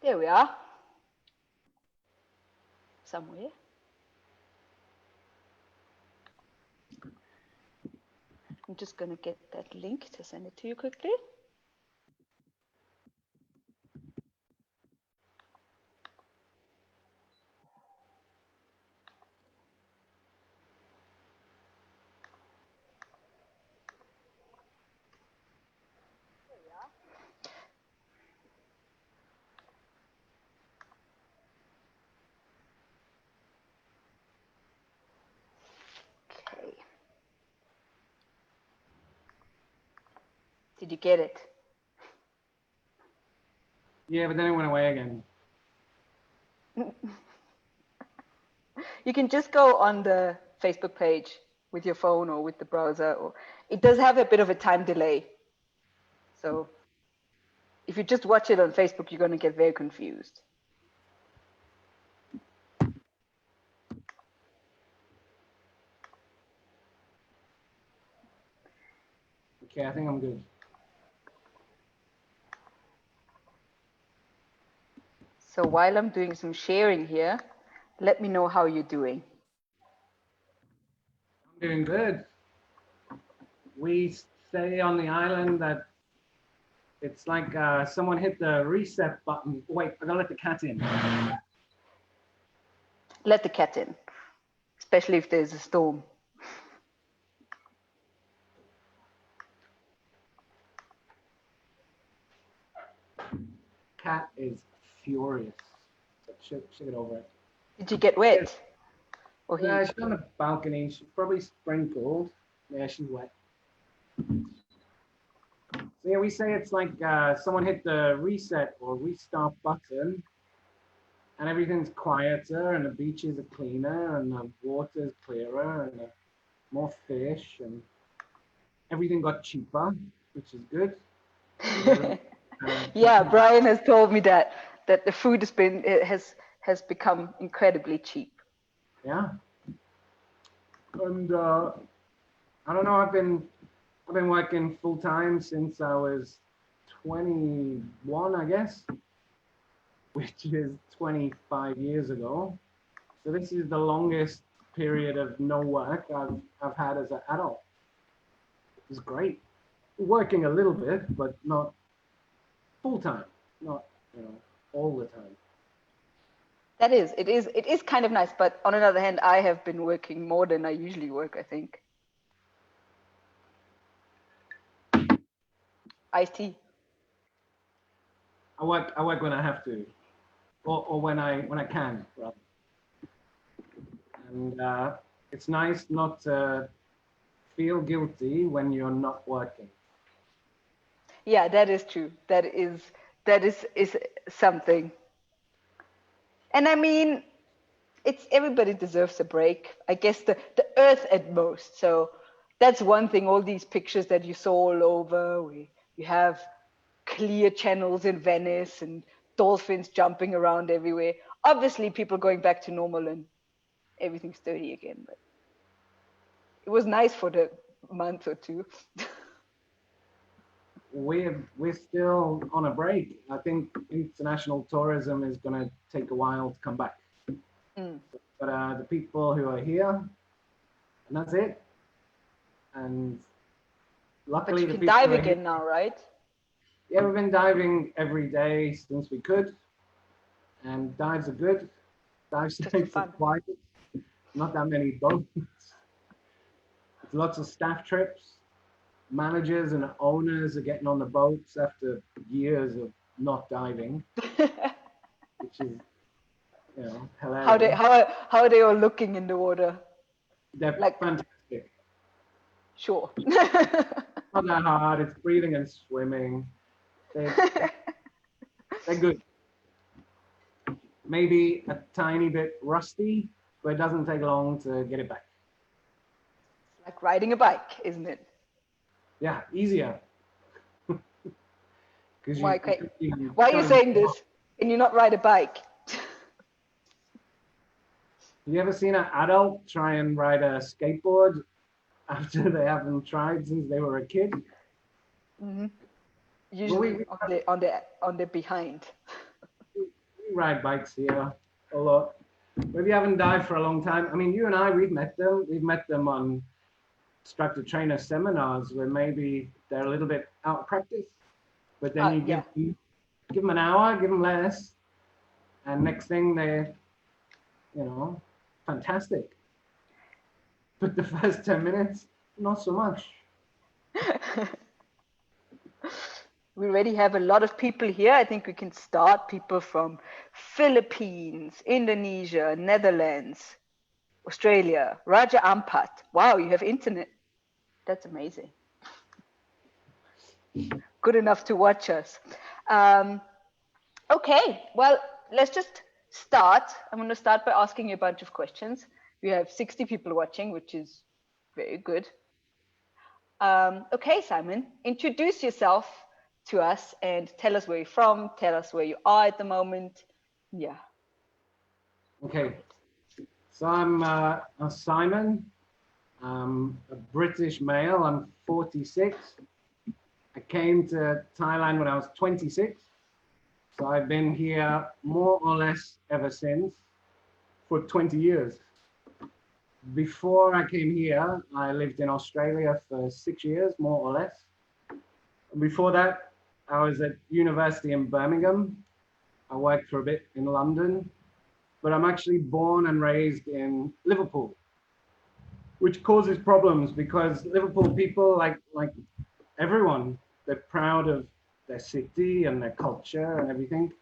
Here we are. Somewhere. I'm just going to get that link to send it to you quickly. Okay. Did you get it? Yeah, but then it went away again. You can just go on the Facebook page with your phone or with the browser. Or it does have a bit of a time delay. So if you just watch it on Facebook, you're going to get very confused. Okay, I think I'm good. So while I'm doing some sharing here, let me know how you're doing. I'm doing good. We say on the island that it's like someone hit the reset button. Wait, I gotta let the cat in. Let the cat in, especially if there's a storm. Cat is furious. So should get over it. Did you get wet? Or he? She's on the balcony. She's probably sprinkled. Yeah, she's wet. So yeah, we say it's like someone hit the reset or restart button, and everything's quieter, and the beaches are cleaner, and the water's clearer, and more fish, and everything got cheaper, which is good. Yeah, Brian has told me that the food has become incredibly cheap. Yeah. And I don't know. I've been working full time since I was 21, I guess, which is 25 years ago. So this is the longest period of no work I've had as an adult. It was great. Working a little bit, but not full time, not all the time. It is kind of nice, but on another hand, I have been working more than I usually work, I think. Iced tea. I work when I have to, or when I can, rather. And it's nice not to feel guilty when you're not working. Yeah, that is true. That is something. And I mean, it's everybody deserves a break. I guess the earth at most. So that's one thing. All these pictures that you saw all over, you have clear channels in Venice and dolphins jumping around everywhere. Obviously, people going back to normal and everything's dirty again. But it was nice for the month or two. We're still on a break. I think international tourism is going to take a while to come back. But the people who are here, and that's it. And luckily, but you can dive again now, right? Yeah, we've been diving every day since we could, and dives are good. Dive sites are quiet. Not that many boats. It's lots of staff trips. Managers and owners are getting on the boats after years of not diving, which is, hilarious. How are they all looking in the water? They're like fantastic. Sure. Not that hard. It's breathing and swimming. They're good. Maybe a tiny bit rusty, but it doesn't take long to get it back. It's like riding a bike, isn't it? Yeah, easier. Why are you saying this? Can you not ride a bike? Have you ever seen an adult try and ride a skateboard after they haven't tried since they were a kid? Mm-hmm. Usually on the behind. ride bikes here a lot. But if you haven't dived for a long time, I mean, you and I, we've met them. We've met them on instructor trainer seminars where maybe they're a little bit out of practice, but then you Yeah. give them an hour, give them less, and next thing they're, fantastic. But the first 10 minutes, not so much. We already have a lot of people here. I think we can start. People from Philippines, Indonesia, Netherlands, Australia. Raja Ampat. Wow, you have internet. That's amazing. Good enough to watch us. Okay, well, let's just start. I'm going to start by asking you a bunch of questions. We have 60 people watching, which is very good. Okay, Simon, introduce yourself to us and tell us where you're from, tell us where you are at the moment. Yeah. Okay, so I'm Simon. I'm a British male. I'm 46. I came to Thailand when I was 26. So I've been here more or less ever since for 20 years. Before I came here, I lived in Australia for 6 years, more or less. Before that, I was at university in Birmingham. I worked for a bit in London, but I'm actually born and raised in Liverpool, which causes problems because Liverpool people, like everyone, they're proud of their city and their culture and everything.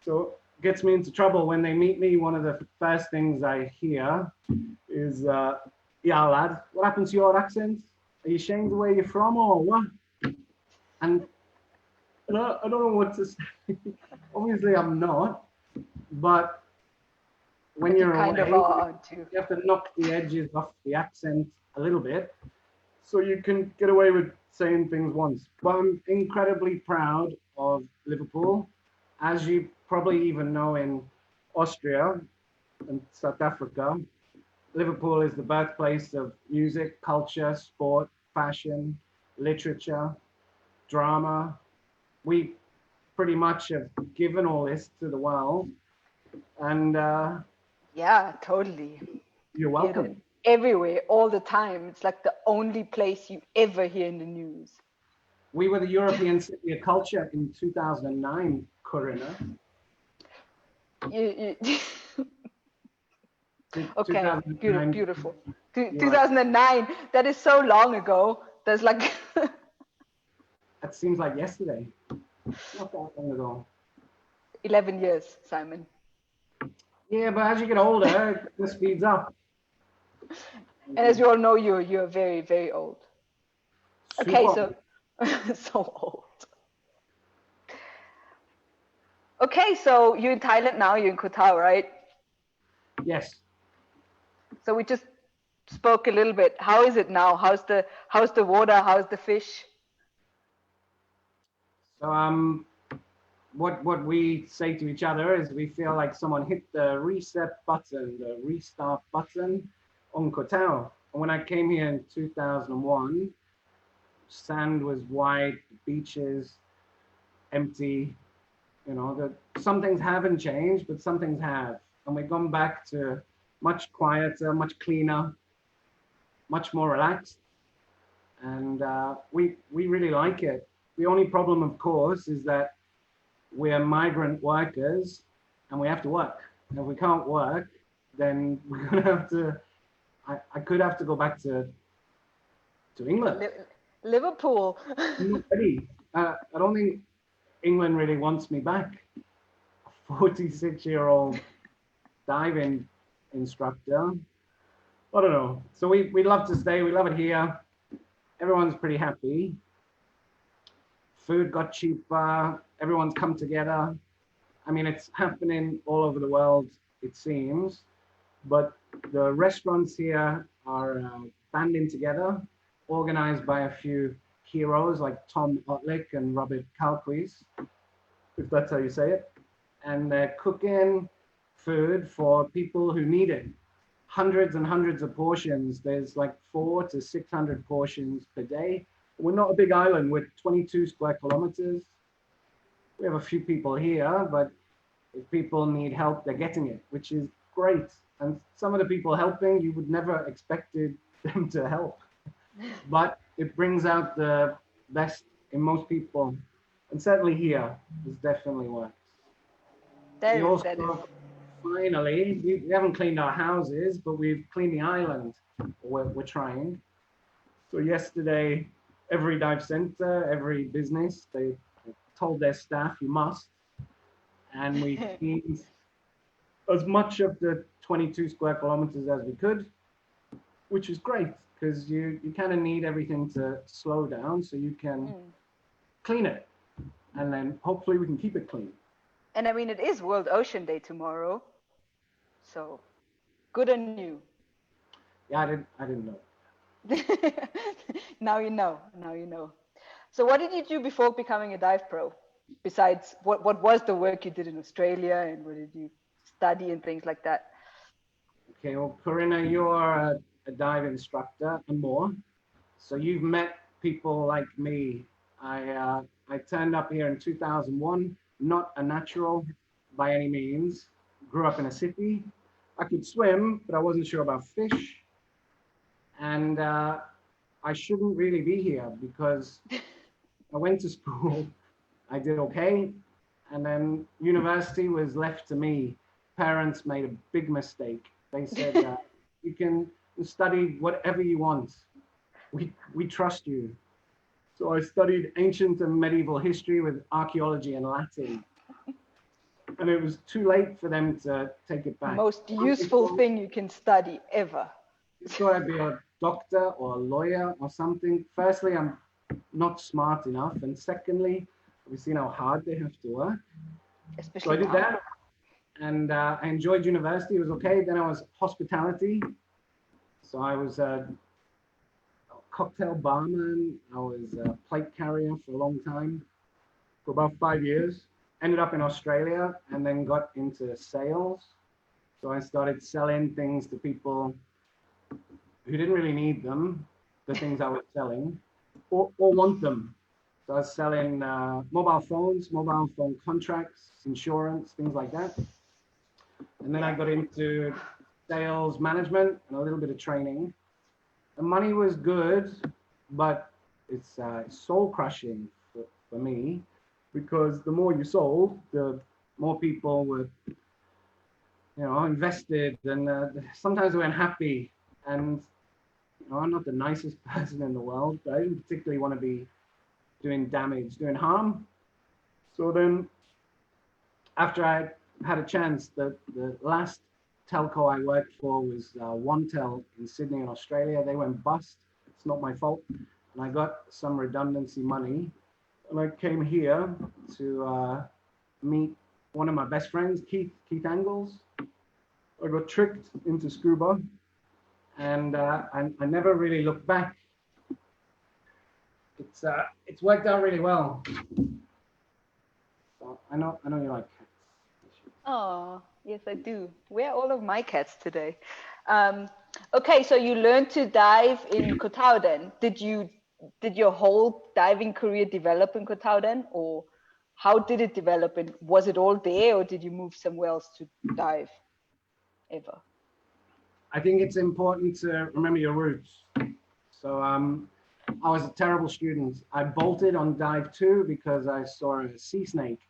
So it gets me into trouble when they meet me. One of the first things I hear is, yeah, lad, what happened to your accent? Are you ashamed of where you're from or what? And I don't know what to say. Obviously, I'm not, but when you're kind away, of are too. you have to knock the edges off the accent a little bit so you can get away with saying things once. But I'm incredibly proud of Liverpool. As you probably even know, in Austria and South Africa, Liverpool is the birthplace of music, culture, sport, fashion, literature, drama. We pretty much have given all this to the world, and Yeah, totally. you're welcome. Everywhere, all the time. It's like the only place you ever hear in the news. We were the European City of Culture in 2009, Corinna. Okay, beautiful. Right. 2009, that is so long ago. That's like... That seems like yesterday. Not that long ago. 11 years, Simon. Yeah, but as you get older, it speeds up. And as you all know, you're very, very old. Okay, so so old. Okay, so you're in Thailand now. You're in Koh Tao, right? Yes. So we just spoke a little bit. How is it now? How's the water? How's the fish? So what we say to each other is we feel like someone hit the reset button, the restart button on Koh Tao. And when I came here in 2001, sand was white, beaches empty. Some things haven't changed, but some things have. And we've gone back to much quieter, much cleaner, much more relaxed. And we really like it. The only problem, of course, is that we're migrant workers and we have to work. And if we can't work, then we're going to have to, I could have to go back to England. Liverpool. I'm not ready. I don't think England really wants me back. A 46-year-old diving instructor. I don't know. So we love to stay. We love it here. Everyone's pretty happy. Food got cheaper. Everyone's come together. I mean, it's happening all over the world, it seems. But the restaurants here are banding together, organized by a few heroes like Tom Otlick and Robert Calquis, if that's how you say it. And they're cooking food for people who need it. Hundreds and hundreds of portions. There's like 400 to 600 portions per day. We're not a big island. We're 22 square kilometers. We have a few people here, but If people need help, they're getting it, which is great. And some of the people helping, you would never expected them to help. But it brings out the best in most people. And certainly here, this definitely works. We That is. also, finally, we haven't cleaned our houses, but we've cleaned the island. We're trying. So yesterday, every dive center, every business, they told their staff, you must. And we cleaned as much of the 22 square kilometers as we could, which is great because you kind of need everything to slow down so you can clean it. And then hopefully we can keep it clean. And I mean, it is World Ocean Day tomorrow. So good on you. Yeah, I didn't know. Now you know. Now you know. So what did you do before becoming a dive pro? Besides, what was the work you did in Australia and what did you study and things like that? Okay, well, Corinna, you're a dive instructor and more. So you've met people like me. I turned up here in 2001, not a natural by any means. Grew up in a city. I could swim, but I wasn't sure about fish. And I shouldn't really be here because I went to school. I did okay. And then university was left to me. Parents made a big mistake. They said, you can study whatever you want. We trust you. So I studied ancient and medieval history with archaeology and Latin. And it was too late for them to take it back. Most useful thing you can study ever. You thought I'd be a doctor or a lawyer or something. Firstly, I'm not smart enough. And secondly, we've seen how hard they have to work. Especially So I did now. that. And I enjoyed university. It was okay. Then I was hospitality. So I was a cocktail barman. I was a plate carrier for a long time, for about 5 years. Ended up in Australia and then got into sales. So I started selling things to people who didn't really need them, the things I was selling, or want them. So I was selling mobile phones, mobile phone contracts, insurance, things like that. And then I got into sales management and a little bit of training. The money was good, but it's soul crushing for me because the more you sold, the more people were, invested, and sometimes they weren't happy. And I'm not the nicest person in the world, but I didn't particularly want to be doing damage, doing harm. So then, after I had a chance, the last telco I worked for was OneTel in Sydney in Australia. They went bust. It's not my fault. And I got some redundancy money. And I came here to meet one of my best friends, Keith Angles. I got tricked into Scuba. And I never really looked back. It's worked out really well. So I know you like cats. Oh, yes, I do. Where are all of my cats today? Okay, so you learned to dive in Koh Tao then. Did your whole diving career develop in Koh Tao then, or how did it develop? And was it all there, or did you move somewhere else to dive ever? I think it's important to remember your roots. So I was a terrible student. I bolted on dive 2 because I saw a sea snake.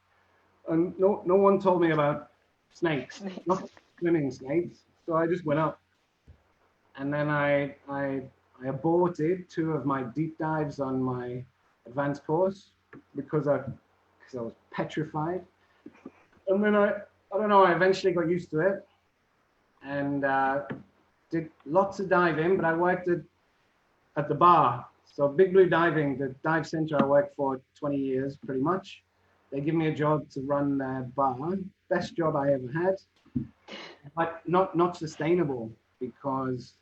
And no one told me about snakes, not swimming snakes. So I just went up. And then I aborted 2 of my deep dives on my advanced course because I was petrified. And then I don't know, I eventually got used to it and did lots of diving, but I worked at the bar. So Big Blue Diving, the dive center I worked for 20 years, pretty much. They give me a job to run their bar. Best job I ever had, but not sustainable because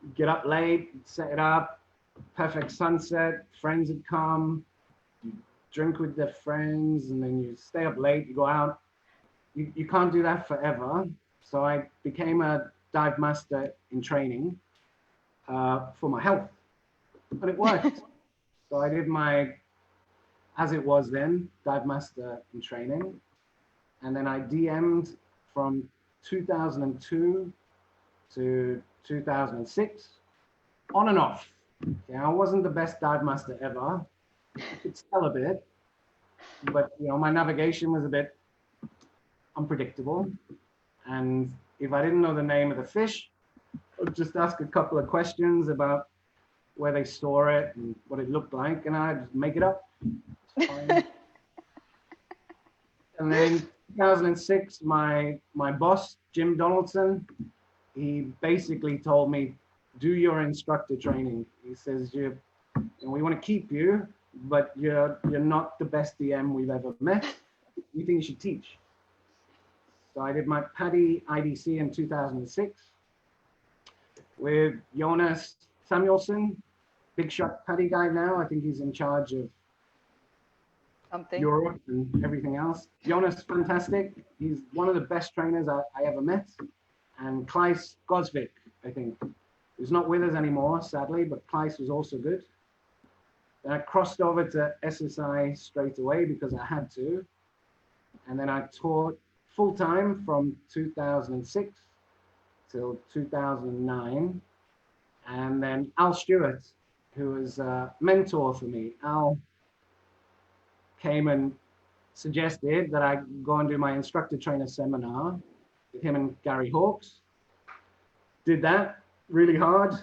you get up late, set it up, perfect sunset, friends would come, you drink with their friends, and then you stay up late, you go out. You can't do that forever. So I became a dive master in training for my health, and it worked. So I did my, as it was then, dive master in training. and then I DM'd from 2002 to 2006, on and off. I wasn't the best dive master ever. I could spell a bit, but my navigation was a bit unpredictable. And if I didn't know the name of the fish, I'd just ask a couple of questions about where they saw it and what it looked like, and I'd just make it up. It's fine. And then in 2006, my boss, Jim Donaldson, he basically told me, do your instructor training. He says, we want to keep you, but you're not the best DM we've ever met. We think you should teach. So I did my PADI IDC in 2006 with Jonas Samuelsson, big shot PADI guy now. I think he's in charge of Europe and everything else. Jonas, fantastic. He's one of the best trainers I ever met. And Klaes Gosvik, I think, who's not with us anymore, sadly, but Klaes was also good. Then I crossed over to SSI straight away because I had to. And then I taught full-time from 2006 till 2009. And then Al Stewart, who was a mentor for me. Al came and suggested that I go and do my instructor trainer seminar with him and Gary Hawkes. Did that really hard,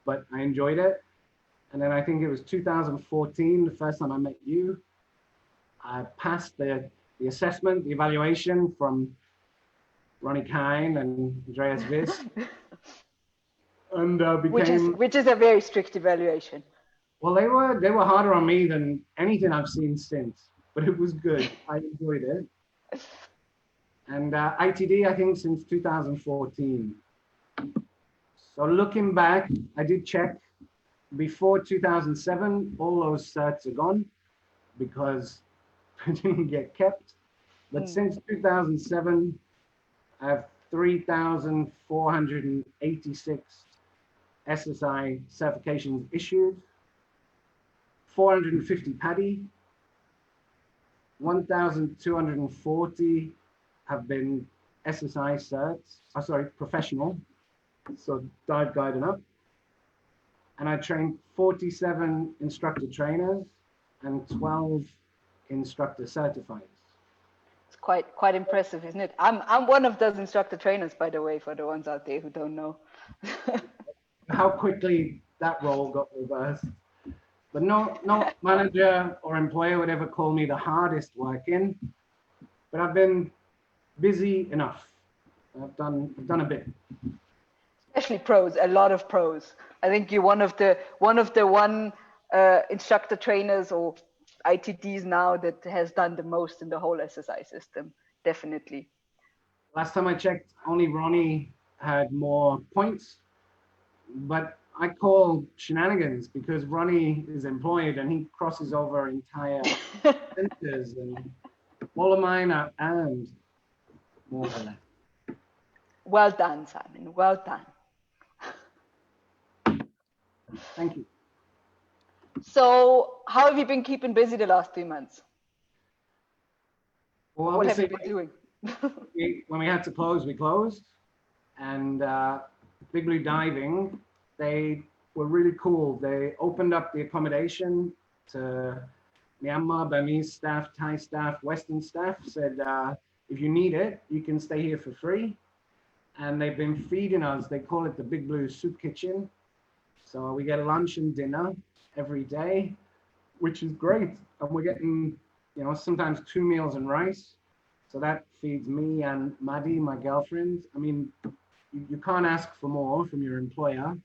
but I enjoyed it. And then I think it was 2014, the first time I met you. I passed the assessment, the evaluation from Ronnie Kine and Andreas Wiss. And became, which is a very strict evaluation. Well, they were harder on me than anything I've seen since, but it was good. I enjoyed it. And ITD, I think, since 2014. So looking back, I did check. Before 2007, all those certs are gone because I didn't get kept. But since 2007, I have 3,486 SSI certifications issued, 450 PADI, 1,240 have been SSI certs, professional, so dive guide and up. And I trained 47 instructor trainers and 12 instructor certifiers. It's quite impressive, isn't it? I'm one of those instructor trainers, by the way, for the ones out there who don't know. How quickly that role got reversed. But no manager or employer would ever call me the hardest working. But I've been busy enough. I've done a bit. Especially pros, a lot of pros. I think you're one of the instructor trainers or ITDs now that has done the most in the whole SSI system, definitely. Last time I checked, only Ronnie had more points, but I call shenanigans because Ronnie is employed and he crosses over entire centers, and all of mine are earned, more or less. Well done, Simon, well done. Thank you. So how have you been keeping busy the last 3 months? Well, what have you been doing? When we had to close, we closed. And Big Blue Diving, they were really cool. They opened up the accommodation to Myanmar, Burmese staff, Thai staff, Western staff, said, if you need it, you can stay here for free. And they've been feeding us. They call it the Big Blue Soup Kitchen. So we get lunch and dinner every day, which is great. And we're getting, sometimes 2 meals and rice. So that feeds me and Maddie, my girlfriend. I mean, you can't ask for more from your employer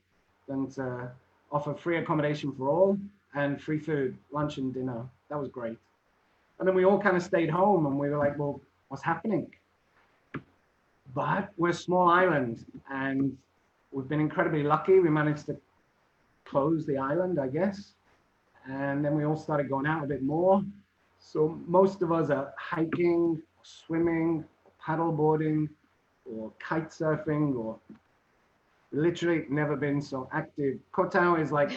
than to offer free accommodation for all and free food, lunch and dinner. That was great. And then we all kind of stayed home and we were like, well, what's happening? But we're a small island and we've been incredibly lucky. We managed to close the island, I guess. And then we all started going out a bit more. So most of us are hiking, swimming, paddle boarding, or kite surfing, or literally never been so active. Koh Tao is like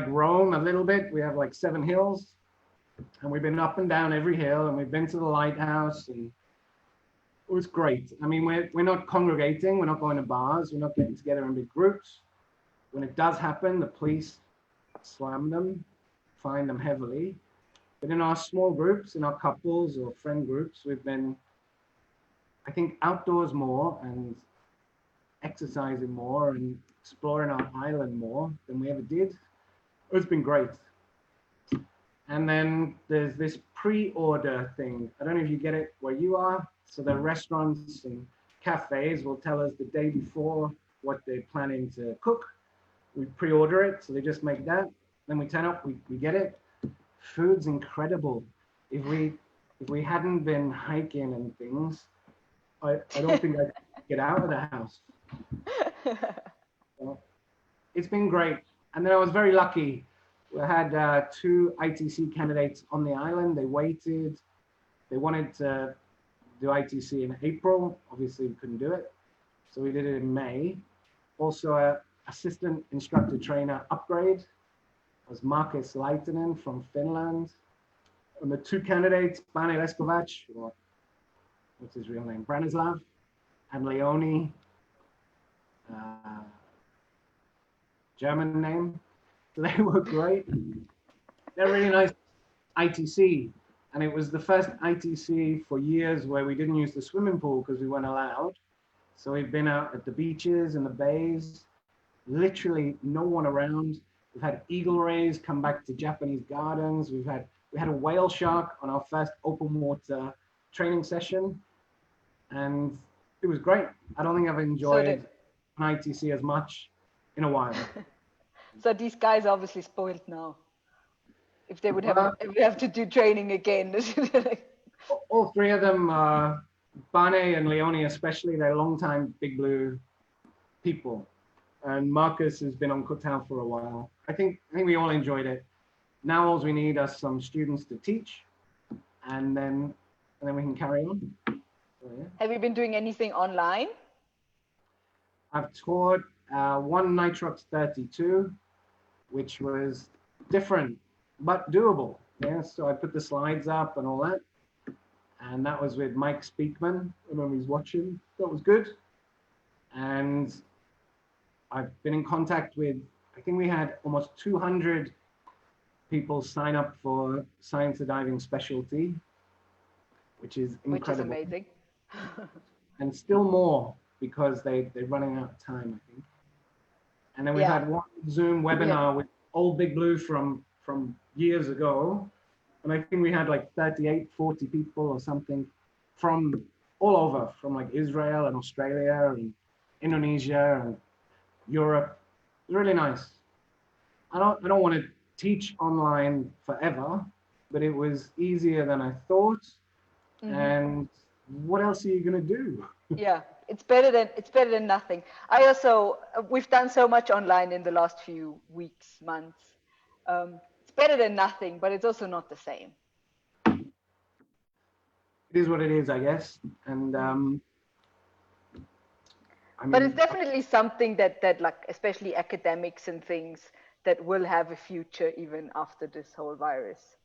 Rome a little bit. We have like 7 hills. And we've been up and down every hill, and we've been to the lighthouse, and it was great. I mean, we're not congregating, we're not going to bars, we're not getting together in big groups. When it does happen, the police slam them, fine them heavily. But in our small groups, in our couples or friend groups, we've been, I think, outdoors more and exercising more and exploring our island more than we ever did. It's been great. And then there's this pre-order thing. I don't know if you get it where you are. So the restaurants and cafes will tell us the day before what they're planning to cook. We pre-order it, so they just make that. Then we turn up, we get it. Food's incredible. If we hadn't been hiking and things, I don't think I'd get out of the house. So it's been great. And then I was very lucky. We had 2 ITC candidates on the island. They waited. They wanted to do ITC in April. Obviously, we couldn't do it. So we did it in May. Also, a assistant instructor trainer upgrade was Marcus Leitinen from Finland. And the 2 candidates, Bane Leskovac, or what's his real name, Branislav, and Leonie, German name. So they were great. They're really nice ITC. And it was the first ITC for years where we didn't use the swimming pool because we weren't allowed. So we've been out at the beaches and the bays, literally no one around. We've had eagle rays come back to Japanese gardens. We had a whale shark on our first open water training session. And it was great. I don't think I've enjoyed an ITC as much in a while. So these guys are obviously spoiled now. If they would have to do training again. All 3 of them, Bane and Leonie especially, they're longtime Big Blue people. And Marcus has been on Kotal for a while. I think we all enjoyed it. Now all we need are some students to teach, and then we can carry on. So, yeah. Have you been doing anything online? I've taught 1 Nitrox 32, which was different but doable. Yeah, so I put the slides up and all that, and that was with Mike Speakman. I don't know if he's watching. That was good. And I've been in contact with, I think we had almost 200 people sign up for Science of Diving Specialty, which is incredible. Which is amazing. And still more because they're running out of time, I think. And then we had 1 Zoom webinar with old Big Blue from years ago. And I think we had like 38, 40 people or something from all over, from like Israel and Australia and Indonesia and Europe. It was really nice. I don't want to teach online forever, but it was easier than I thought. Mm-hmm. And what else are you going to do? Yeah, it's better than nothing. We've done so much online in the last few weeks, months. It's better than nothing, but it's also not the same. It is what it is, I guess. And but it's definitely something that like, especially academics and things, that will have a future even after this whole virus.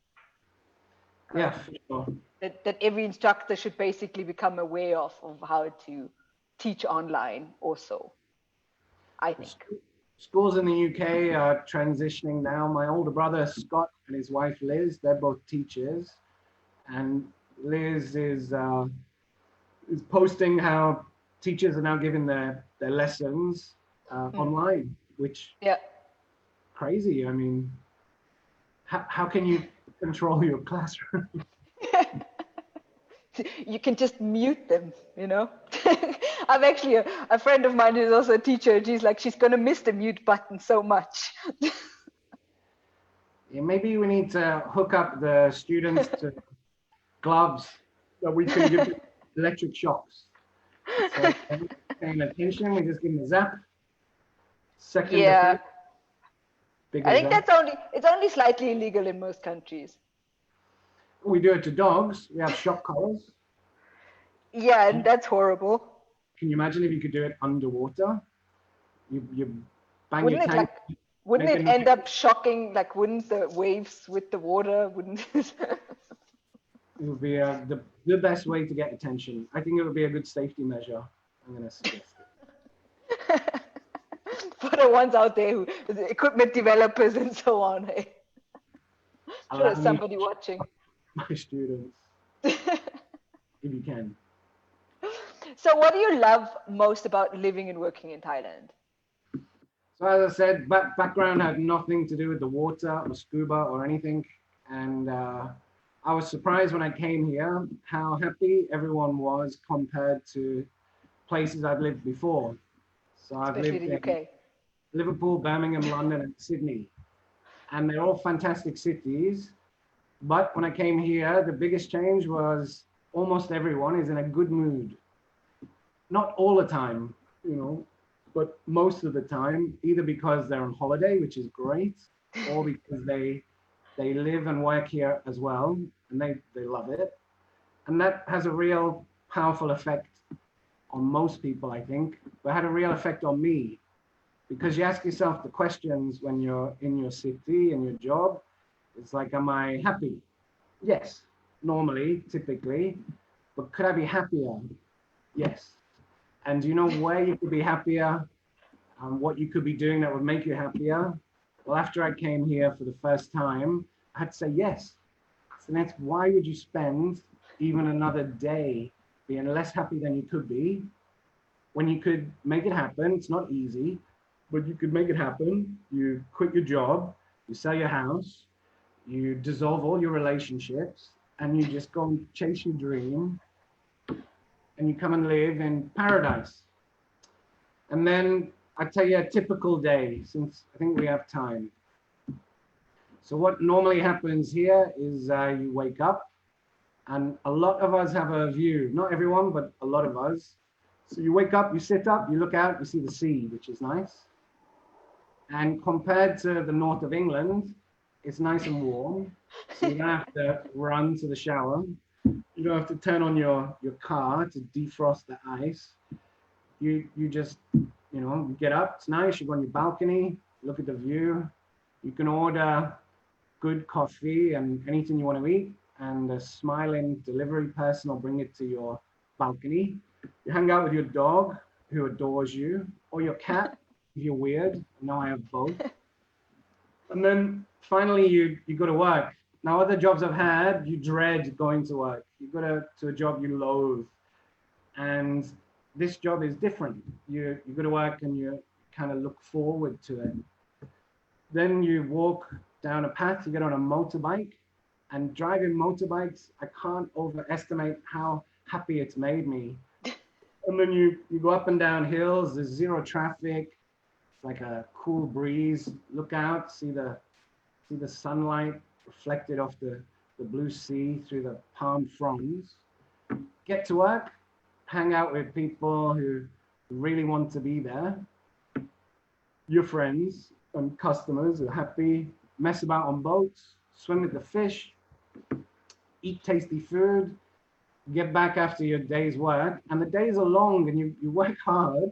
Yeah, for sure. That every instructor should basically become aware of how to teach online also, I think. Schools in the UK are transitioning now. My older brother, Scott, and his wife, Liz, they're both teachers. And Liz is posting how teachers are now giving their lessons online, which crazy. I mean, how can you control your classroom? You can just mute them, you know. I'm actually a friend of mine who's also a teacher. And she's going to miss the mute button so much. Yeah, maybe we need to hook up the students to gloves that we can give them electric shocks. So paying attention, we just give them a zap. Second, I think it's only slightly illegal in most countries. We do it to dogs. We have shock collars. Yeah, and that's horrible. Can you imagine if you could do it underwater? You bang Wouldn't your tank Wouldn't make a it noise. end up shocking? Like, wouldn't the waves with the water, wouldn't it? It would be the best way to get attention. I think it would be a good safety measure. I'm going to suggest it. For the ones out there who, the equipment developers and so on. Hey? Sure, Allow there's me to somebody watching. my students, if you can. So, what do you love most about living and working in Thailand? So as I said, background had nothing to do with the water or scuba or anything. And I was surprised when I came here how happy everyone was compared to places I've lived before. So I've Especially lived the in UK. Liverpool, Birmingham, London, and Sydney. And they're all fantastic cities. But when I came here, the biggest change was almost everyone is in a good mood. Not all the time, you know, but most of the time, either because they're on holiday, which is great, or because they live and work here as well, and they love it. And that has a real powerful effect on most people, I think, but had a real effect on me. Because you ask yourself the questions when you're in your city and your job. It's like, am I happy? Yes, normally, typically. But could I be happier? Yes. And do you know where you could be happier? What you could be doing that would make you happier? Well, after I came here for the first time, I had to say yes. So that's why would you spend even another day being less happy than you could be when you could make it happen? It's not easy, but you could make it happen. You quit your job, you sell your house, you dissolve all your relationships, and you just go and chase your dream, and you come and live in paradise. And then I tell you a typical day, since I think we have time. So what normally happens here is you wake up, and a lot of us have a view. Not everyone, but a lot of us. So you wake up, you sit up, you look out, you see the sea, which is nice. And compared to the north of England, it's nice and warm. So you don't have to run to the shower. You don't have to turn on your car to defrost the ice. You just, you know, you get up, it's nice, you go on your balcony, look at the view. You can order good coffee and anything you want to eat, and a smiling delivery person will bring it to your balcony. You hang out with your dog who adores you, or your cat if you're weird. Now I have both. And then finally you go to work. Now other jobs I've had, you dread going to work. You go to a job you loathe. And this job is different. You go to work and you kind of look forward to it. Then you walk down a path, you get on a motorbike, and driving motorbikes, I can't overestimate how happy it's made me. And then you go up and down hills, there's zero traffic, it's like a cool breeze. Look out, see the sunlight reflected off the blue sea through the palm fronds. Get to work, hang out with people who really want to be there. Your friends and customers are happy, mess about on boats, swim with the fish, eat tasty food, get back after your day's work. And the days are long and you work hard,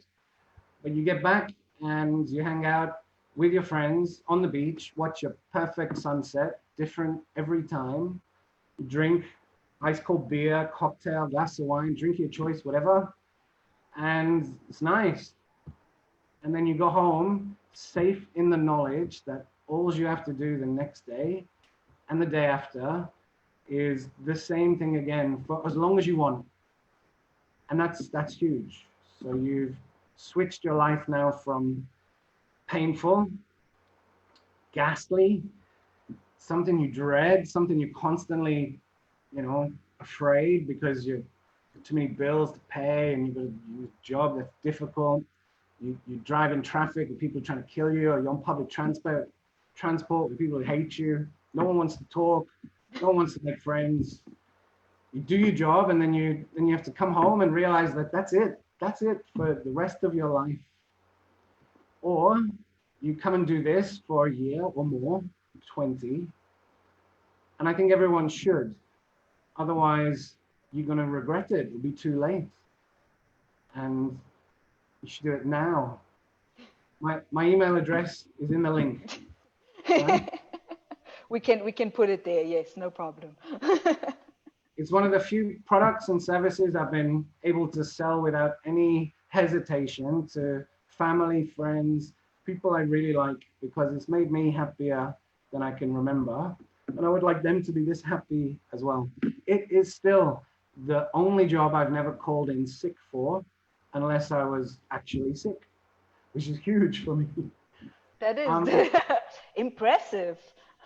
but you get back and you hang out with your friends on the beach, watch a perfect sunset, different every time. You drink ice cold beer, cocktail, glass of wine, drink your choice, whatever. And it's nice. And then you go home safe in the knowledge that all you have to do the next day and the day after is the same thing again for as long as you want. And that's huge. So you've switched your life now from painful, ghastly, something you dread, something you constantly, you know, afraid because you've too many bills to pay and you've got a job that's difficult. You drive in traffic with people trying to kill you, or you're on public transport with people who hate you. No one wants to talk. No one wants to make friends. You do your job, and then you have to come home and realize that that's it. That's it for the rest of your life. Or you come and do this for a year or more, 20, and I think everyone should. Otherwise, you're going to regret it. It'll be too late. And you should do it now. my email address is in the link. Right? We can put it there. Yes, no problem. It's one of the few products and services I've been able to sell without any hesitation to family, friends, people I really like, because it's made me happier than I can remember. And I would like them to be this happy as well. It is still the only job I've never called in sick for, unless I was actually sick, which is huge for me. That is I'm impressive.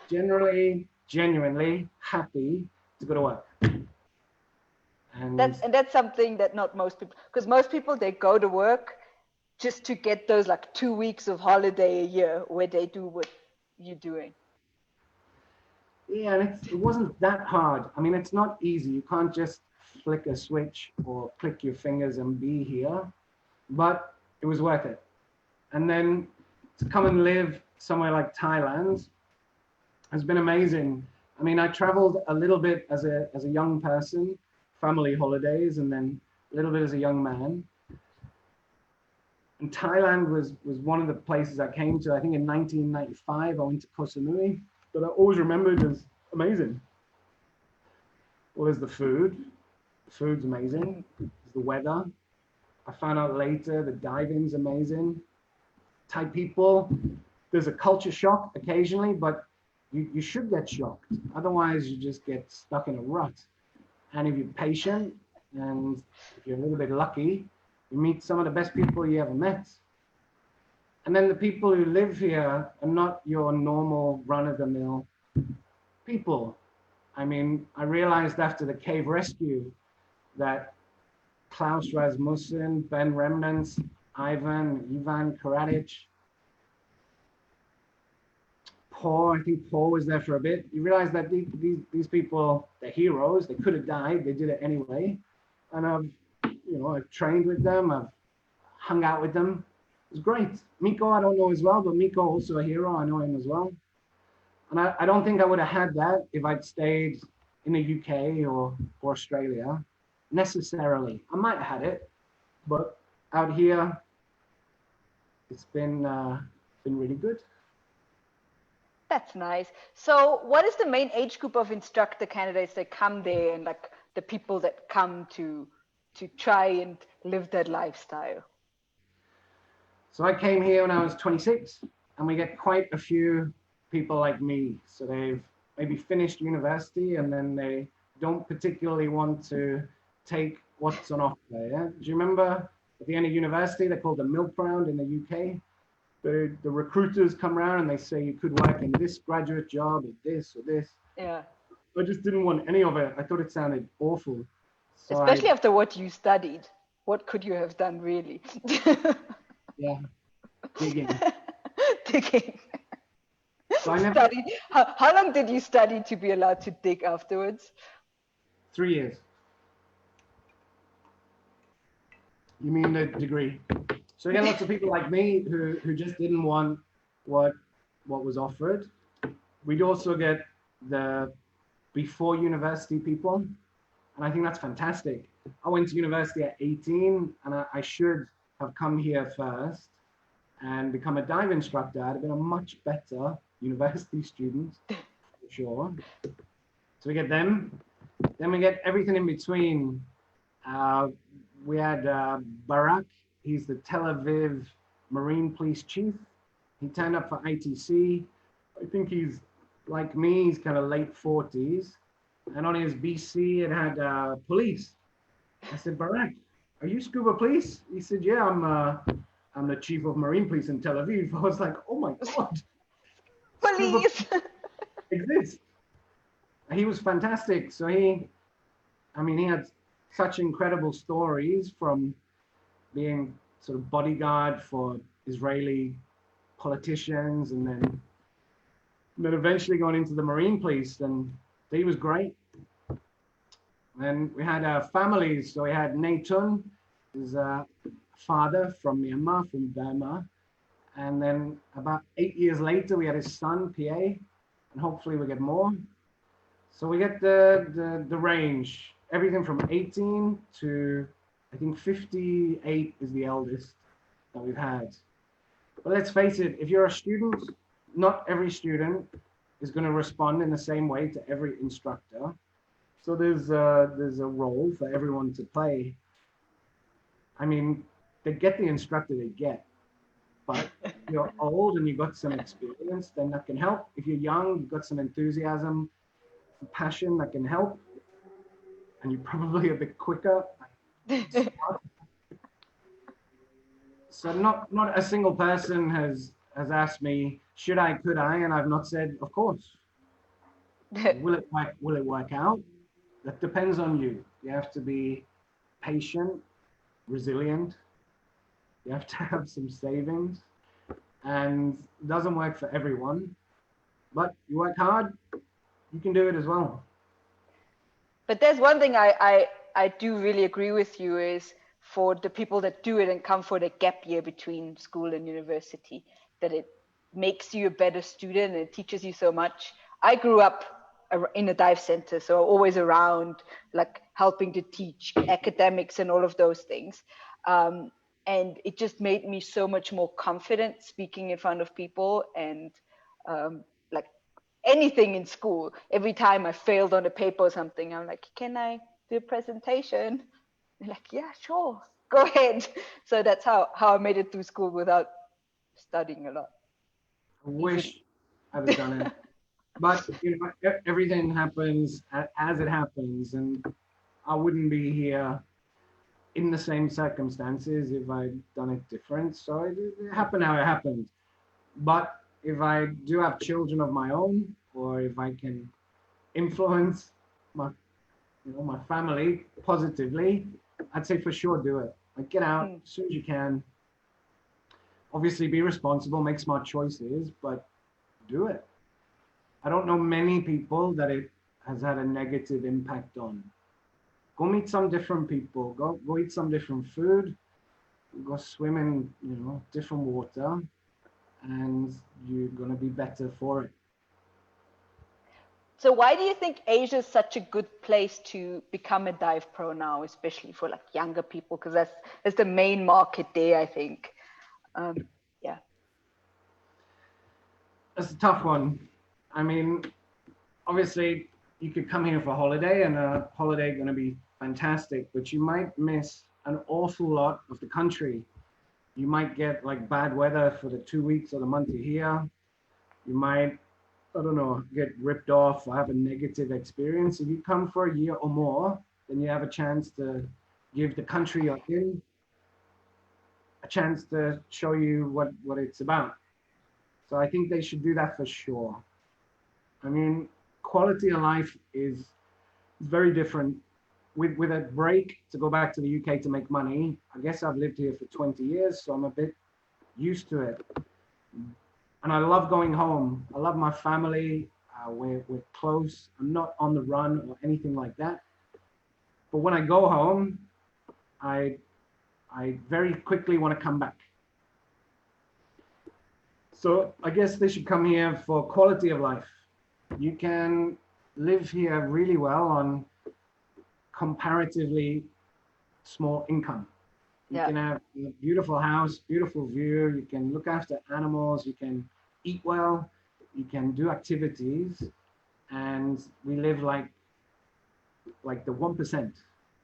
generally, genuinely happy to go to work. And That's something that not most people, because most people they go to work just to get those like 2 weeks of holiday a year where they do what you're doing. yeah, and it wasn't that hard. I mean, it's not easy. You can't just flick a switch or click your fingers and be here, but it was worth it. And then to come and live somewhere like Thailand has been amazing. I mean, I traveled a little bit as a young person, family holidays, and then a little bit as a young man. And Thailand was one of the places I came to. I think in 1995, I went to Koh Samui, but I always remembered as amazing. Well, there's the food. The food's amazing. There's the weather. I found out later the diving's amazing. Thai people, there's a culture shock occasionally, but you should get shocked. Otherwise, you just get stuck in a rut. And if you're patient and if you're a little bit lucky, you meet some of the best people you ever met. And then the people who live here are not your normal run-of-the-mill people. I mean, I realized after the cave rescue that Klaus Rasmussen, Ben Remnants, Ivan Karadzic, Paul, I think Paul was there for a bit. You realize that these people, they're heroes. They could have died. They did it anyway. And I've trained with them. I've hung out with them. It was great. Miko, I don't know as well, but Miko also a hero. I know him as well. And I don't think I would have had that if I'd stayed in the UK or Australia necessarily. I might have had it, but out here, it's been really good. That's nice. So, what is the main age group of instructor candidates that come there, and like the people that come to try and live that lifestyle? So I came here when I was 26, and we get quite a few people like me. So they've maybe finished university, and then they don't particularly want to take what's on offer. Yeah? Do you remember at the end of university, they're called the milk round in the UK? The recruiters come around and they say you could work in this graduate job or this or this. Yeah. I just didn't want any of it. I thought it sounded awful. So Especially after what you studied. What could you have done really? Yeah, digging. Digging. So I never, Studied. How long did you study to be allowed to dig afterwards? 3 years. You mean the degree? So we get lots of people like me who just didn't want what was offered. We'd also get the before university people, and I think that's fantastic. I went to university at 18, and I should have come here first and become a dive instructor. I'd have been a much better university student, for sure. So we get them. Then we get everything in between. We had Barak. He's the Tel Aviv Marine Police Chief. He turned up for ITC. I think he's like me, he's kind of late 40s. And on his BC, it had police. I said, Barak, are you Scuba Police? He said, yeah, I'm the Chief of Marine Police in Tel Aviv. I was like, oh my God. Police! Exists. He was fantastic. So he had such incredible stories from being sort of bodyguard for Israeli politicians and then eventually going into the Marine Police, and he was great. And we had families. So we had Nathan, his father from Myanmar, from Burma. And then about 8 years later, we had his son, PA, and hopefully we get more. So we get the range, everything from 18 to, I think 58 is the eldest that we've had. But let's face it, if you're a student, not every student is going to respond in the same way to every instructor. So there's a role for everyone to play. I mean, they get the instructor they get, but if you're old and you've got some experience, then that can help. If you're young, you've got some enthusiasm, passion, that can help, and you're probably a bit quicker. So not a single person has asked me, should I, could I, and I've not said, of course. Will it work out? That depends on you. You have to be patient, resilient. You have to have some savings, and it doesn't work for everyone. But you work hard, you can do it as well. But there's one thing I do really agree with you is for the people that do it and come for the gap year between school and university, that it makes you a better student and it teaches you so much. I grew up in a dive center, so always around, like helping to teach academics and all of those things. And it just made me so much more confident speaking in front of people and like anything in school. Every time I failed on a paper or something, I'm like, can I do a presentation? They're like, yeah, sure, go ahead. So that's how I made it through school without studying a lot. I wish I'd have done it. But you know, everything happens as it happens, and I wouldn't be here in the same circumstances if I'd done it different. So it happened how it happened. But if I do have children of my own, or if I can influence my, my family positively, I'd say for sure do it. Like, get out as soon as you can. Obviously, be responsible, make smart choices, but do it. I don't know many people that it has had a negative impact on. Go meet some different people. Go eat some different food. Go swim in, different water, and you're gonna be better for it. So why do you think Asia is such a good place to become a dive pro now, especially for like younger people? Because that's the main market there, I think. Yeah. That's a tough one. I mean, obviously, you could come here for a holiday, and a holiday going to be fantastic, but you might miss an awful lot of the country. You might get like bad weather for the 2 weeks or the month you're here. You might, I don't know, get ripped off or have a negative experience. If you come for a year or more, then you have a chance to give the country you're in a chance to show you what it's about. So I think they should do that for sure. I mean, quality of life is very different. With a break to go back to the UK to make money, I guess I've lived here for 20 years, so I'm a bit used to it. And I love going home. I love my family. We're close. I'm not on the run or anything like that. But when I go home, I very quickly want to come back. So I guess they should come here for quality of life. You can live here really well on comparatively small income. You can have a beautiful house, beautiful view. You can look after animals. You can eat well. You can do activities, and we live like the 1%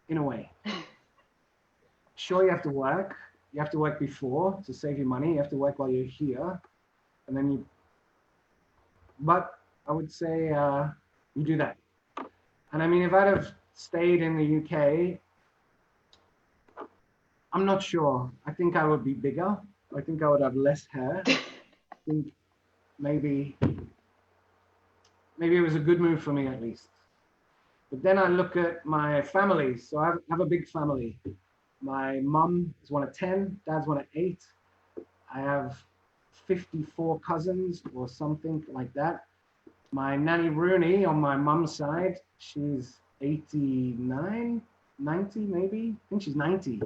in a way. Sure, you have to work. You have to work before to save your money. You have to work while you're here, and then you. But I would say you do that. And I mean, if I'd have stayed in the UK, I'm not sure. I think I would be bigger. I think I would have less hair. I think maybe it was a good move for me at least. But then I look at my family. So I have a big family. My mum is one of 10, dad's one of 8. I have 54 cousins or something like that. My nanny Rooney on my mum's side, she's 89, 90 maybe. I think she's 90.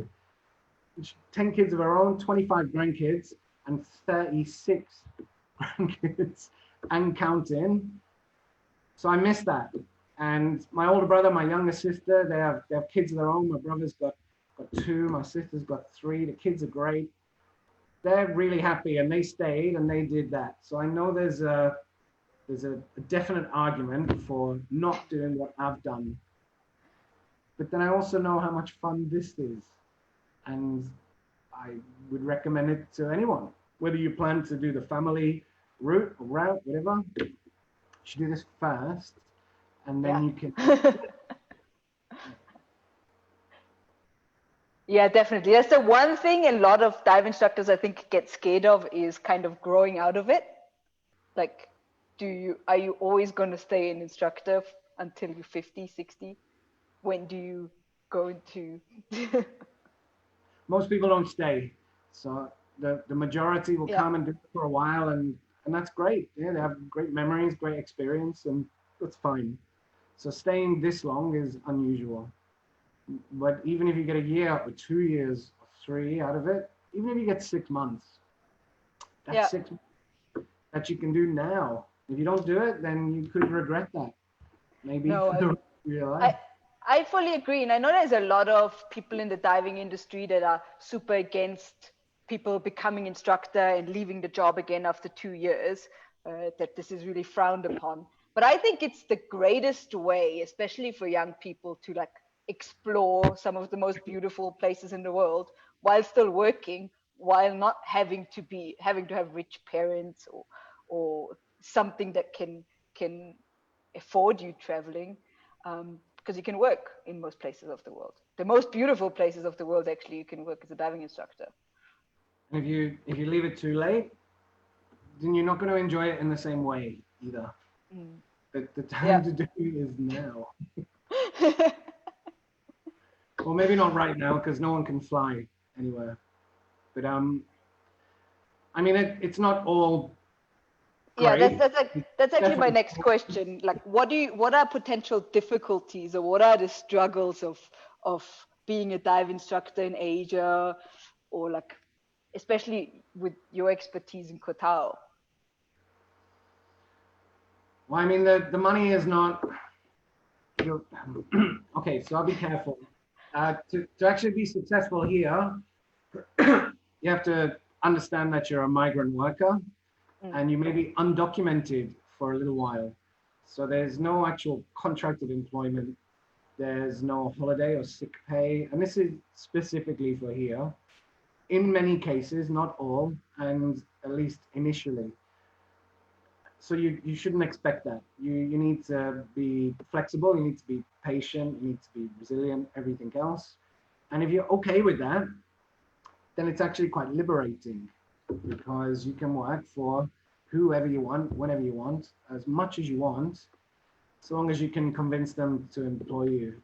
10 kids of her own, 25 grandkids, and 36 grandkids and counting. So I miss that. And my older brother, my younger sister, they have kids of their own. My brother's got 2, my sister's got 3. The kids are great. they're really happy and they stayed and they did that. So I know there's a definite argument for not doing what I've done. But then I also know how much fun this is. And I would recommend it to anyone. Whether you plan to do the family route or route, whatever, you should do this first. And then you can. Yeah, definitely. That's the one thing a lot of dive instructors, I think, get scared of is kind of growing out of it. Like, are you always going to stay an instructor until you're 50, 60? When do you go into? Most people don't stay. So the majority will come and do it for a while, and that's great. Yeah, they have great memories, great experience, and that's fine. So staying this long is unusual. But even if you get a year or 2 years or 3 out of it, even if you get 6 months, that's 6 months that you can do now. If you don't do it, then you could regret that. Maybe for the rest of your life. I fully agree. And I know there's a lot of people in the diving industry that are super against people becoming instructor and leaving the job again after 2 years, that this is really frowned upon. But I think it's the greatest way, especially for young people, to like explore some of the most beautiful places in the world while still working, while not having to have rich parents or something that can afford you traveling, because you can work in most places of the world. The most beautiful places of the world, actually, you can work as a diving instructor. And if you leave it too late, then you're not going to enjoy it in the same way either. The time to do it is now. Well, maybe not right now because no one can fly anywhere. But I mean, it's not all great. Yeah, that's actually my next question. Like, what are potential difficulties, or what are the struggles of being a dive instructor in Asia, or like, especially with your expertise in Koh Tao? Well, I mean, the money is not. Okay, so I'll be careful. To actually be successful here, you have to understand that you're a migrant worker and you may be undocumented for a little while. So there's no actual contracted employment. There's no holiday or sick pay. And this is specifically for here. In many cases, not all, and at least initially. So you shouldn't expect that. You need to be flexible, you need to be patient, you need to be resilient, everything else. And if you're okay with that, then it's actually quite liberating because you can work for whoever you want, whenever you want, as much as you want, so long as you can convince them to employ you.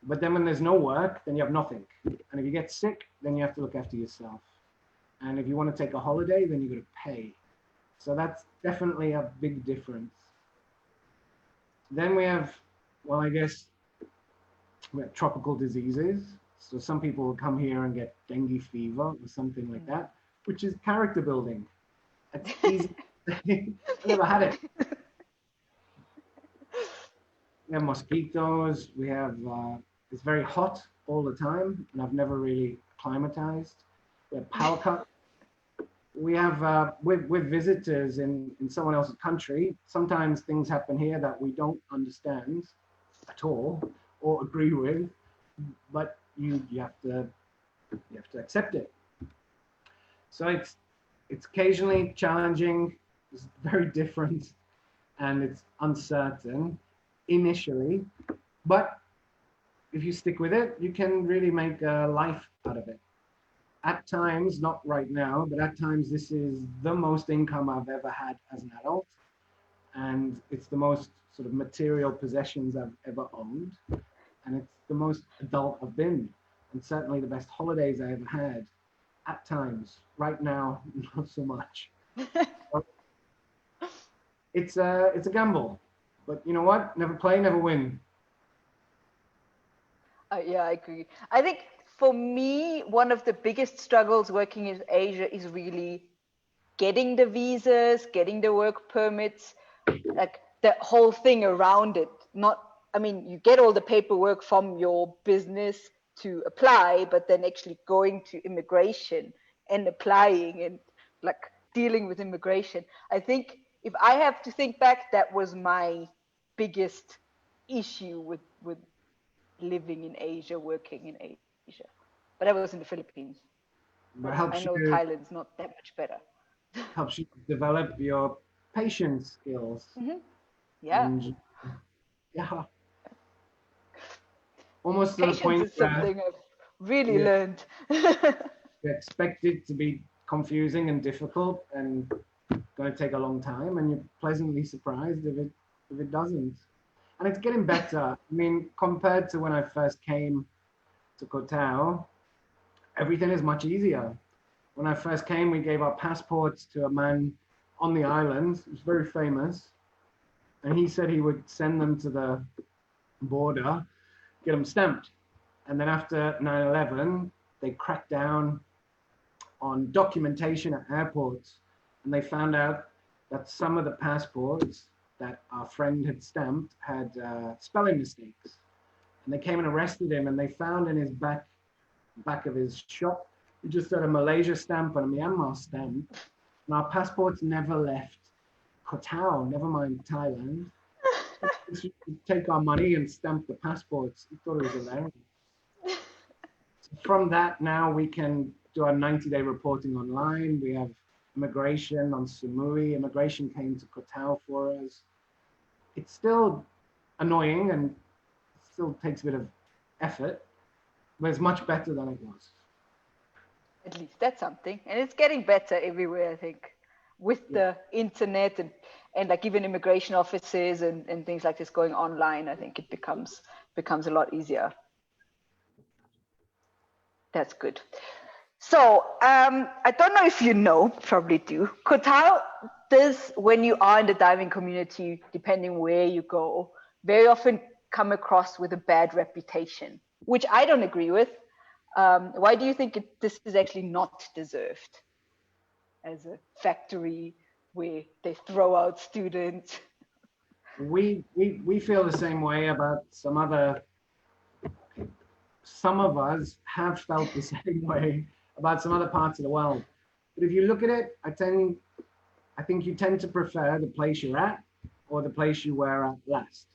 But then when there's no work, then you have nothing. And if you get sick, then you have to look after yourself. And if you want to take a holiday, then you've got to pay. So that's definitely a big difference. Then we have, well, I guess, we have tropical diseases. So some people will come here and get dengue fever or something like that, which is character building. It's easy. I've never had it. We have mosquitoes. We have, it's very hot all the time, and I've never really acclimatized. We have power cuts. We have, with visitors in someone else's country, sometimes things happen here that we don't understand at all or agree with, but you have to accept it. So it's occasionally challenging, it's very different, and it's uncertain initially, but if you stick with it, you can really make a life out of it. At times, not right now, but at times this is the most income I've ever had as an adult. And it's the most sort of material possessions I've ever owned. And it's the most adult I've been. And certainly the best holidays I ever had at times. Right now, not so much. It's a gamble. But you know what? Never play, never win. Yeah, I agree. I think for me, one of the biggest struggles working in Asia is really getting the visas, getting the work permits, like the whole thing around it. I mean, you get all the paperwork from your business to apply, but then actually going to immigration and applying and like dealing with immigration. I think if I have to think back, that was my biggest issue with living in Asia, working in Asia. But I was in the Philippines. But But I know Thailand's not that much better. helps you develop your patience skills. Hmm. Yeah, And yeah, almost to the patience point is where something I've really you learned. expect it to be confusing and difficult and going to take a long time, and you're pleasantly surprised if it doesn't. And it's getting better. I mean, compared to when I first came to Koh Tao, everything is much easier. When I first came, we gave our passports to a man on the island. He was very famous, and he said he would send them to the border, get them stamped. And then after 9/11, they cracked down on documentation at airports, and they found out that some of the passports that our friend had stamped had spelling mistakes. And they came and arrested him, and they found in his back of his shop, he just had a Malaysia stamp and a Myanmar stamp, and our passports never left Koh Tao, never mind Thailand. Just take our money and stamp the passports. He thought it was hilarious. From that, now we can do our 90-day reporting online. We have immigration on Samui. Immigration came to Koh Tao for us. It's still annoying and still takes a bit of effort, but it's much better than it was. At least that's something, and it's getting better everywhere. I think with Yeah. the internet and like even immigration offices and things like this going online, I think it becomes a lot easier. That's good. So I don't know if you know, probably do. Koh Tao does, when you are in the diving community, depending where you go, very often come across with a bad reputation, which I don't agree with. Why do you think this is actually not deserved as a factory where they throw out students? We feel the same way about some of us have felt the same way about some other parts of the world. But if you look at it, I think you tend to prefer the place you're at or the place you were at last.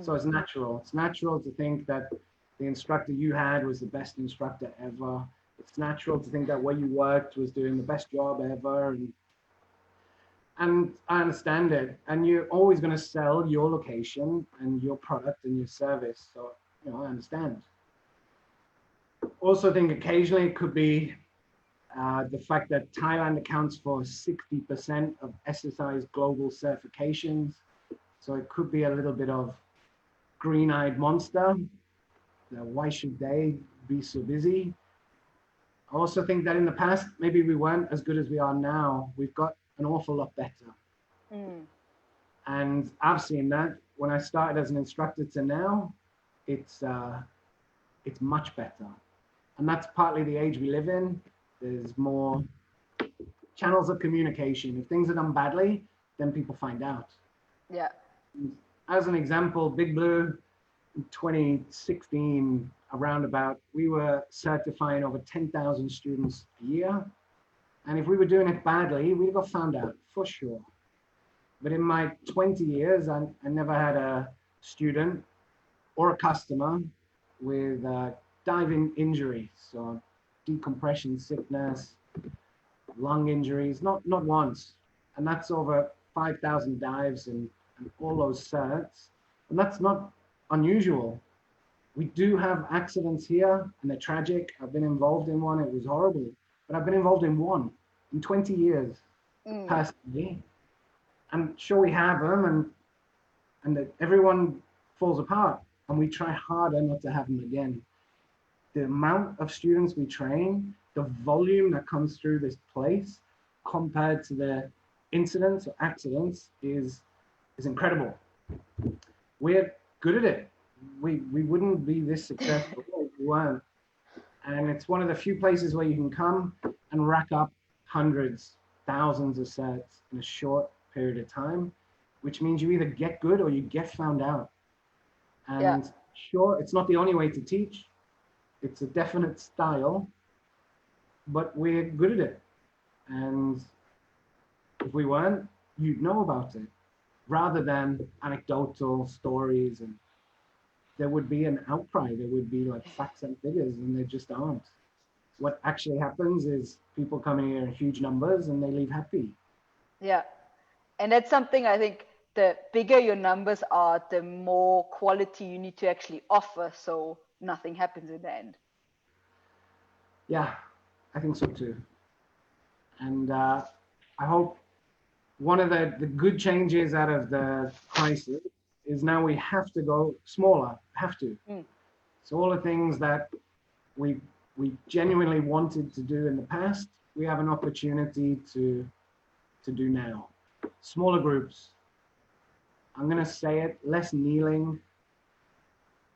So it's natural. It's natural to think that the instructor you had was the best instructor ever. It's natural to think that where you worked was doing the best job ever. And I understand it. And you're always going to sell your location and your product and your service. So, I understand. Also think occasionally it could be the fact that Thailand accounts for 60% of SSI's global certifications. So it could be a little bit of green-eyed monster. Why should they be so busy? I also think that in the past, maybe we weren't as good as we are now. We've got an awful lot better. And I've seen that when I started as an instructor to now, it's much better. And that's partly the age we live in. There's more channels of communication. If things are done badly, then people find out. Yeah. As an example, Big Blue in 2016, around about, we were certifying over 10,000 students a year. And if we were doing it badly, we'd got found out for sure. But in my 20 years, I never had a student or a customer with diving injuries, so decompression sickness, lung injuries, not once. And that's over 5,000 dives and all those certs. And that's not unusual. We do have accidents here and they're tragic. I've been involved in one, it was horrible. But I've been involved in one in 20 years personally. And sure we have them and that everyone falls apart and we try harder not to have them again. The amount of students we train, the volume that comes through this place compared to the incidents or accidents is incredible. We're good at it. We wouldn't be this successful if we weren't. And it's one of the few places where you can come and rack up hundreds, thousands of certs in a short period of time, which means you either get good or you get found out. And sure, it's not the only way to teach. It's a definite style, but we're good at it. And if we weren't, you'd know about it, rather than anecdotal stories. And there would be an outcry. There would be like facts and figures, and there just aren't. What actually happens is people come here in huge numbers and they leave happy. Yeah. And that's something I think the bigger your numbers are, the more quality you need to actually offer, so nothing happens in the end. Yeah, I think so too. And I hope one of the good changes out of the crisis is now we have to go smaller, have to. Mm. So all the things that we genuinely wanted to do in the past, we have an opportunity to do now. Smaller groups. I'm going to say it, less kneeling.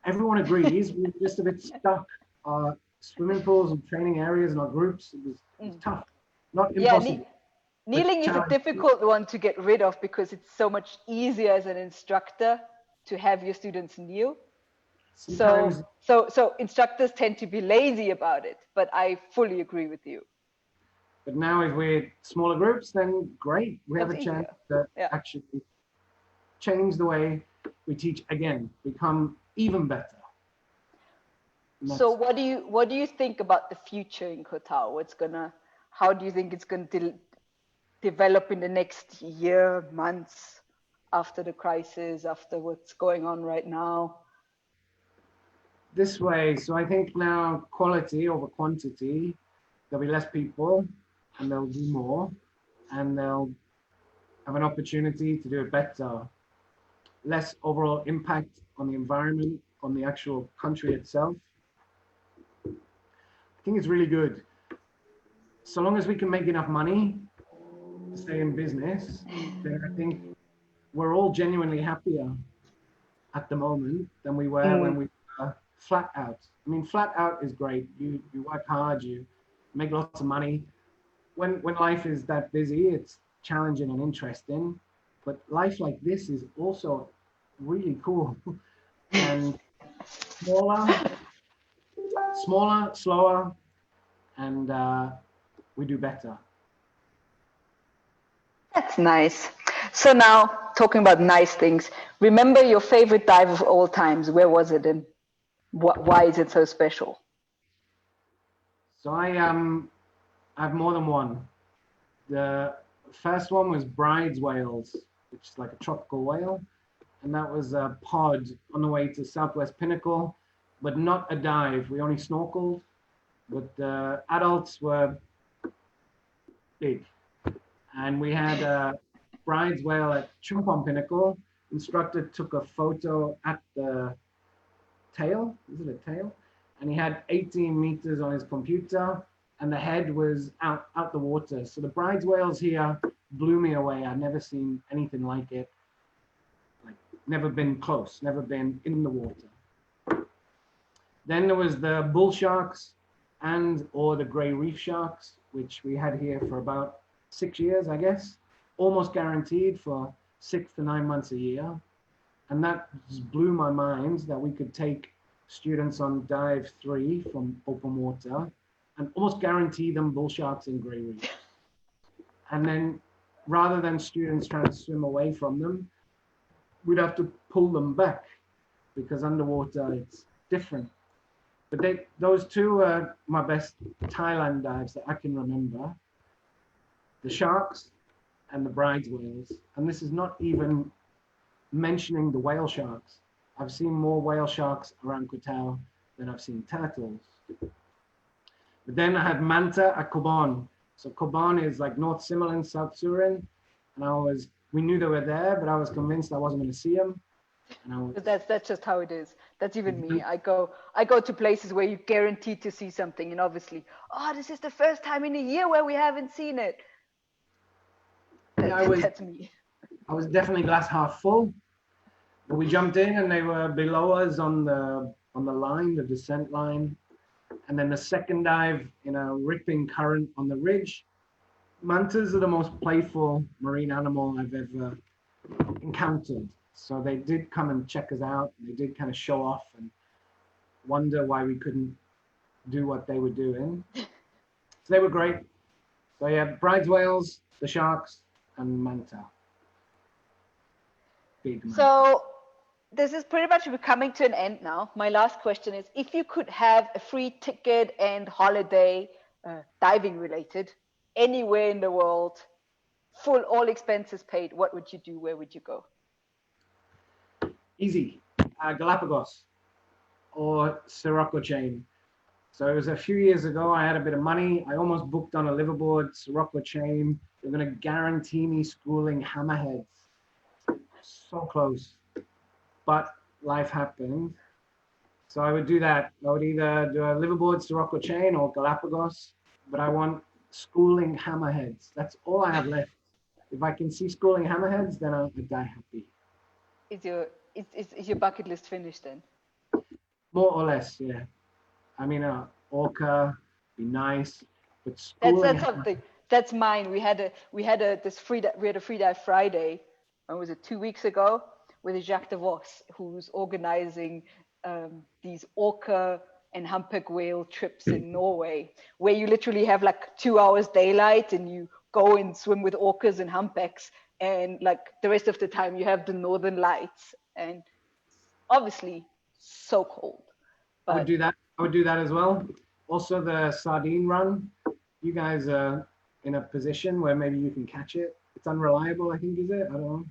Everyone agrees we're just a bit stuck. Our swimming pools and training areas and our groups, it was tough. Not impossible. Kneeling is a difficult one to get rid of because it's so much easier as an instructor to have your students kneel. Sometimes, so instructors tend to be lazy about it, but I fully agree with you. but now if we're smaller groups, then great. We have a chance to actually change the way we teach again, become even better. So what do you think about the future in Koh? How do you think it's gonna develop in the next year, months, after the crisis, after what's going on right now? This way, so I think now quality over quantity, there'll be less people and they'll do more and they'll have an opportunity to do it better. Less overall impact on the environment, on the actual country itself. I think it's really good. So long as we can make enough money to stay in business, then I think we're all genuinely happier at the moment than we were when we were flat out. I mean, flat out is great. You work hard, you make lots of money. When life is that busy, it's challenging and interesting. But life like this is also really cool. And smaller, slower, and we do better. That's nice. So now, talking about nice things, remember your favorite dive of all times. Where was it and why is it so special? So I have more than one. The first one was Bride's Whales, which is like a tropical whale. And that was a pod on the way to Southwest Pinnacle, but not a dive. We only snorkeled, but the adults were big. And we had a Bride's Whale at Chumpon Pinnacle. Instructor took a photo at the tail. Is it a tail? And he had 18 meters on his computer and the head was out the water. So the Bride's Whales here blew me away. I'd never seen anything like it. Like, never been close, never been in the water. Then there was the bull sharks or the gray reef sharks, which we had here for about 6 years, I guess, almost guaranteed for 6 to 9 months a year. And that just blew my mind that we could take students on dive 3 from open water and almost guarantee them bull sharks and gray reef. And then rather than students trying to swim away from them, we'd have to pull them back because underwater it's different. But those two are my best Thailand dives that I can remember. The sharks and the Bride's Whales. And this is not even mentioning the whale sharks. I've seen more whale sharks around Koh Tao than I've seen turtles. But then I had manta at Koh Bon. So Koh Bon is like North Similin, South Surin. And we knew they were there, but I was convinced I wasn't going to see them. But that's just how it is. That's even me. I go to places where you're guaranteed to see something, and obviously, this is the first time in a year where we haven't seen it. That's me. I was definitely glass half full. But we jumped in and they were below us on the line, the descent line. And then the second dive in a ripping current on the ridge. Mantas are the most playful marine animal I've ever encountered. So they did come and check us out. They did kind of show off and wonder why we couldn't do what they were doing. So they were great. So yeah, bride's whales, the sharks, and manta. Big manta. So this is pretty much coming to an end now. My last question is, if you could have a free ticket and holiday, diving related, anywhere in the world, full all expenses paid, what would you do? Where would you go? Easy. Galapagos or Sirocco chain. So it was a few years ago. I had a bit of money. I almost booked on a liveaboard, Sirocco chain. They're going to guarantee me schooling hammerheads. So close. But life happened. So I would do that. I would either do a liveaboard, Sirocco chain, or Galapagos. But I want schooling hammerheads. That's all I have left. If I can see schooling hammerheads, then I'll die happy. Is your bucket list finished then? More or less, yeah. I mean, orca, be nice, but That's something. That's mine. We had a free dive Friday. When was it? 2 weeks ago, with Jacques de Vos, who's organizing these orca and humpback whale trips in Norway, where you literally have like 2 hours daylight and you go and swim with orcas and humpbacks, and like the rest of the time you have the northern lights, and obviously so cold. I would do that. I would do that as well. Also, the sardine run. You guys are in a position where maybe you can catch it. It's unreliable, I think, is it? I don't know.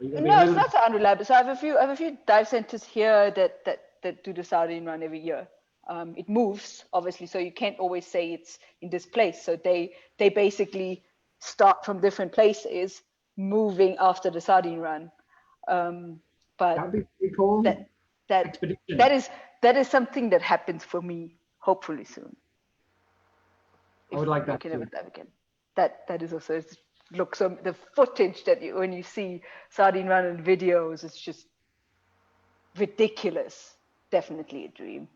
No, it's not so unreliable. So I have a few dive centers here that do the sardine run every year. It moves, obviously, so you can't always say it's in this place. So they basically start from different places, moving after the sardine run. But that'd be pretty cool. That is something that happens for me, hopefully soon. I would like that. I can never dive again. That is also so the footage that when you see sardine run in videos, it's just ridiculous. Definitely a dream.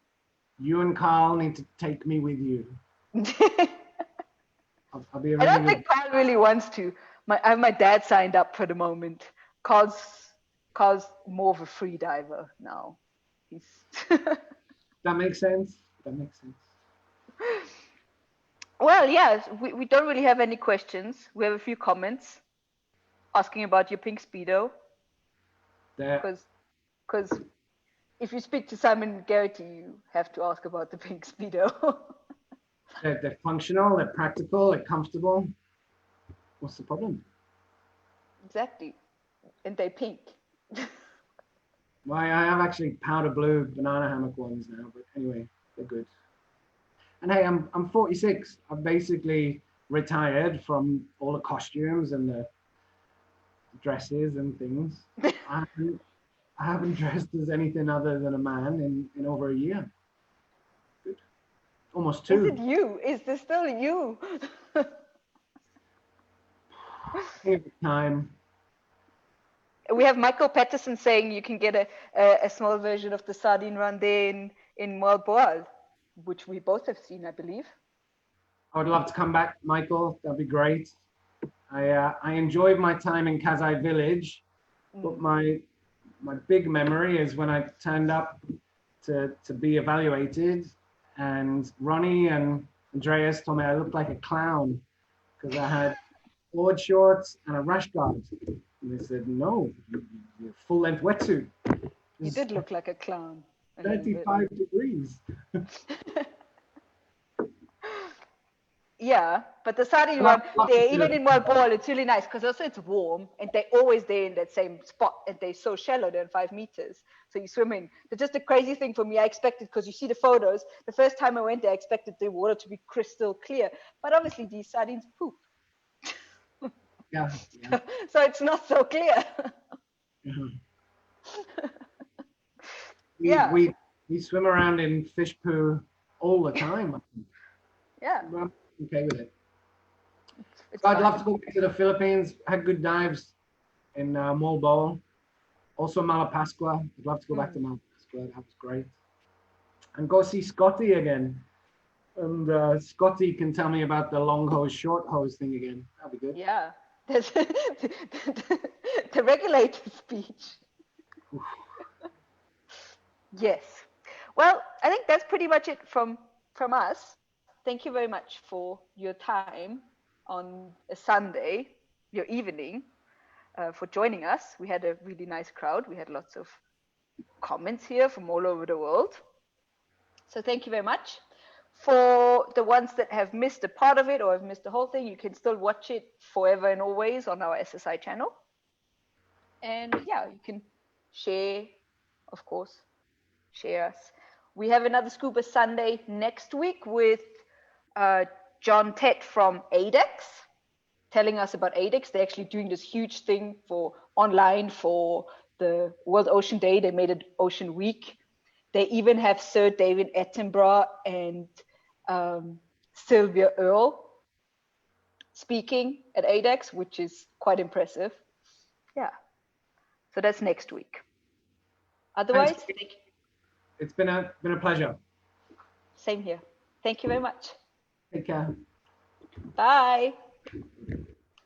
You and Carl need to take me with you. I'll be I don't think Carl really wants to. I have my dad signed up for the moment. Carl's more of a free diver now. That makes sense. Well, yeah, we don't really have any questions. We have a few comments asking about your pink Speedo. Because if you speak to Simon Garrity, you have to ask about the pink Speedo. They're functional, they're practical, they're comfortable. What's the problem? Exactly. And they're pink. Well, I have actually powder blue banana hammock ones now, but anyway, they're good. And hey, I'm 46. I've basically retired from all the costumes and the dresses and things. I haven't dressed as anything other than a man in over a year. Good. Almost 2. Is it you? Is this still you? Every time. We have Michael Patterson saying you can get a small version of the sardine run there in Malboal, which we both have seen, I believe. I would love to come back, Michael. That'd be great. I enjoyed my time in Kazai village, but my big memory is when I turned up to be evaluated, and Ronnie and Andreas told me I looked like a clown because I had board shorts and a rash guard. And they said, no, you're full-length wetsuit. You did look like a clown. 35 degrees. Yeah, but the sardine one, even in Malboal, it's really nice because also it's warm and they're always there in that same spot and they're so shallow, they're 5 meters. So you swim in. It's just a crazy thing for me. I expected, because you see the photos, the first time I went there, I expected the water to be crystal clear. But obviously these sardines poop. Yeah. So it's not so clear. We swim around in fish poo all the time. Yeah. I'm okay with it. I'd love to go back to the Philippines. Had good dives in Malboal. Also Malapascua. I'd love to go back to Malapascua. That was great. And go see Scotty again. And Scotty can tell me about the long hose, short hose thing again. That'd be good. Yeah. That's the regulator speech. Yes. Well, I think that's pretty much it from us. thank you very much for your time on a Sunday, your evening, for joining us. We had a really nice crowd. We had lots of comments here from all over the world. So thank you very much. For the ones that have missed a part of it or have missed the whole thing, you can still watch it forever and always on our SSI channel. And yeah, you can share, of course, share us. We have another Scuba Sunday next week with John Tett from ADEX, telling us about ADEX. They're actually doing this huge thing for online for the World Ocean Day. They made it Ocean Week. They even have Sir David Attenborough and Sylvia Earle speaking at ADEX, which is quite impressive. Yeah. So that's next week. Otherwise, Thanks. It's been a pleasure. Same here. Thank you very much. Take care. Bye.